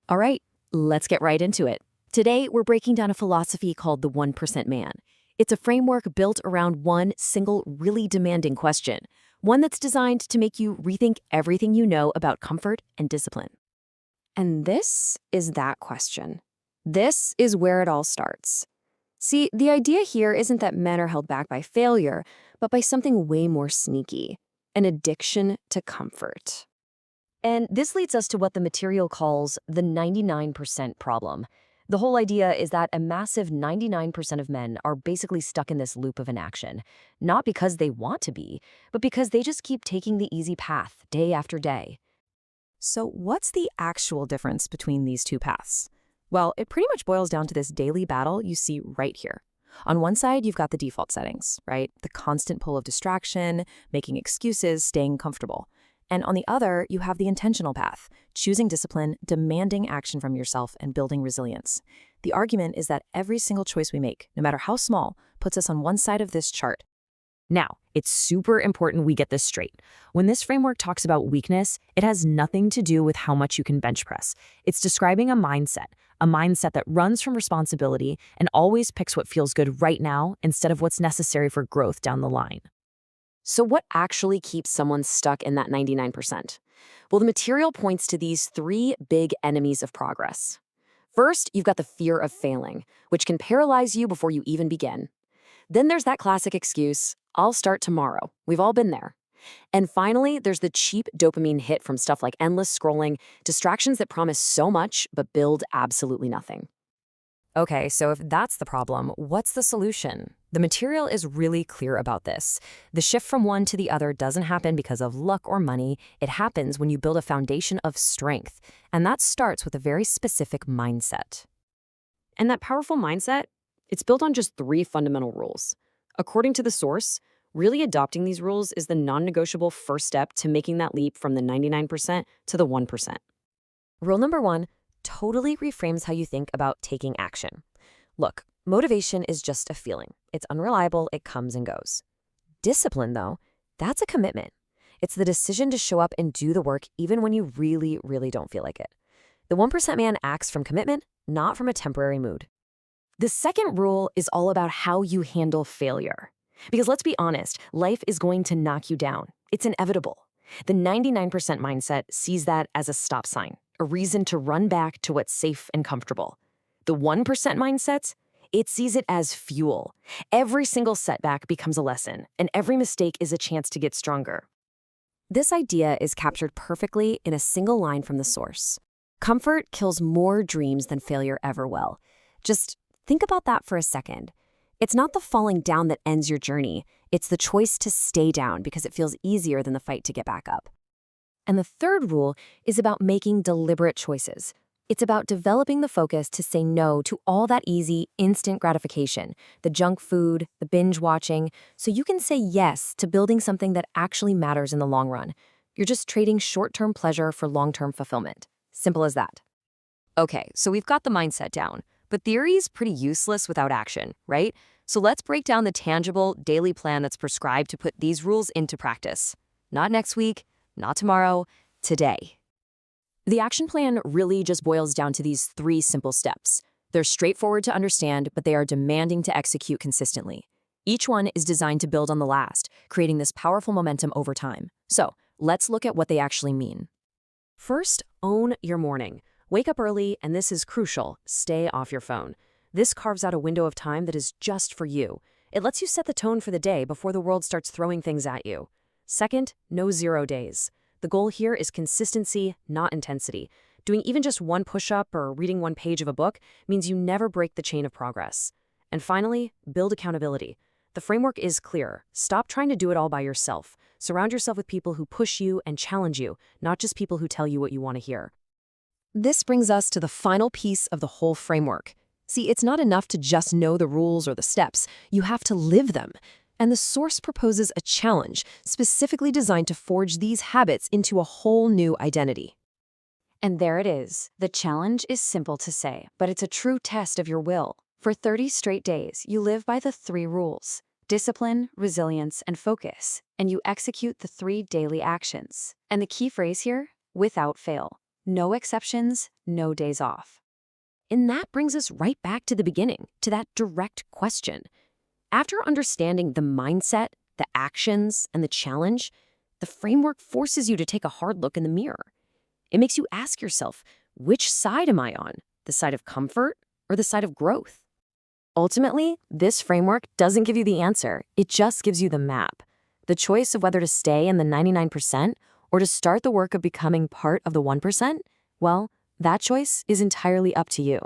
All right, let's get right into it. Today, we're breaking down a philosophy called the 1% man. It's a framework built around one single, really demanding question, one that's designed to make you rethink everything you know about comfort and discipline. And this is that question. This is where it all starts. See, the idea here isn't that men are held back by failure, but by something way more sneaky, an addiction to comfort. And this leads us to what the material calls the 99% problem. The whole idea is that a massive 99% of men are basically stuck in this loop of inaction, not because they want to be, but because they just keep taking the easy path day after day. So what's the actual difference between these two paths? Well, it pretty much boils down to this daily battle you see right here. On one side, you've got the default settings, right? The constant pull of distraction, making excuses, staying comfortable. And on the other, you have the intentional path, choosing discipline, demanding action from yourself, and building resilience. The argument is that every single choice we make, no matter how small, puts us on one side of this chart. Now, it's super important we get this straight. When this framework talks about weakness, it has nothing to do with how much you can bench press. It's describing a mindset that runs from responsibility and always picks what feels good right now instead of what's necessary for growth down the line. So what actually keeps someone stuck in that 99%? Well, the material points to these three big enemies of progress. First, you've got the fear of failing, which can paralyze you before you even begin. Then there's that classic excuse, I'll start tomorrow. We've all been there. And finally, there's the cheap dopamine hit from stuff like endless scrolling, distractions that promise so much but build absolutely nothing. Okay, so if that's the problem, what's the solution? The material is really clear about this. The shift from one to the other doesn't happen because of luck or money. It happens when you build a foundation of strength, and that starts with a very specific mindset. And that powerful mindset, it's built on just three fundamental rules. According to the source, really adopting these rules is the non-negotiable first step to making that leap from the 99% to the 1%. Rule number one, totally reframes how you think about taking action. Look, motivation is just a feeling. It's unreliable, it comes and goes. Discipline, though, that's a commitment. It's the decision to show up and do the work even when you really, really don't feel like it. The 1% man acts from commitment, not from a temporary mood. The second rule is all about how you handle failure. Because let's be honest, life is going to knock you down. It's inevitable. The 99% mindset sees that as a stop sign, a reason to run back to what's safe and comfortable. The 1% mindset, it sees it as fuel. Every single setback becomes a lesson, and every mistake is a chance to get stronger. This idea is captured perfectly in a single line from the source. Comfort kills more dreams than failure ever will. Just think about that for a second. It's not the falling down that ends your journey. It's the choice to stay down because it feels easier than the fight to get back up. And the third rule is about making deliberate choices. It's about developing the focus to say no to all that easy, instant gratification, the junk food, the binge watching, so you can say yes to building something that actually matters in the long run. You're just trading short-term pleasure for long-term fulfillment. Simple as that. Okay, so we've got the mindset down. But theory's pretty useless without action, right? So let's break down the tangible daily plan that's prescribed to put these rules into practice. Not next week, not tomorrow, today. The action plan really just boils down to these three simple steps. They're straightforward to understand, but they are demanding to execute consistently. Each one is designed to build on the last, creating this powerful momentum over time. So let's look at what they actually mean. First, own your morning. Wake up early, and this is crucial, stay off your phone. This carves out a window of time that is just for you. It lets you set the tone for the day before the world starts throwing things at you. Second, no 0 days. The goal here is consistency, not intensity. Doing even just one push-up or reading one page of a book means you never break the chain of progress. And finally, build accountability. The framework is clear. Stop trying to do it all by yourself. Surround yourself with people who push you and challenge you, not just people who tell you what you want to hear. This brings us to the final piece of the whole framework. See, it's not enough to just know the rules or the steps. You have to live them. And the source proposes a challenge specifically designed to forge these habits into a whole new identity. And there it is. The challenge is simple to say, but it's a true test of your will. For 30 straight days, you live by the three rules: discipline, resilience, and focus, and you execute the three daily actions. And the key phrase here, without fail. No exceptions, no days off. And that brings us right back to the beginning, to that direct question. After understanding the mindset, the actions, and the challenge, the framework forces you to take a hard look in the mirror. It makes you ask yourself, which side am I on? The side of comfort or the side of growth? Ultimately, this framework doesn't give you the answer. It just gives you the map. The choice of whether to stay in the 99% or to start the work of becoming part of the 1%, well, that choice is entirely up to you.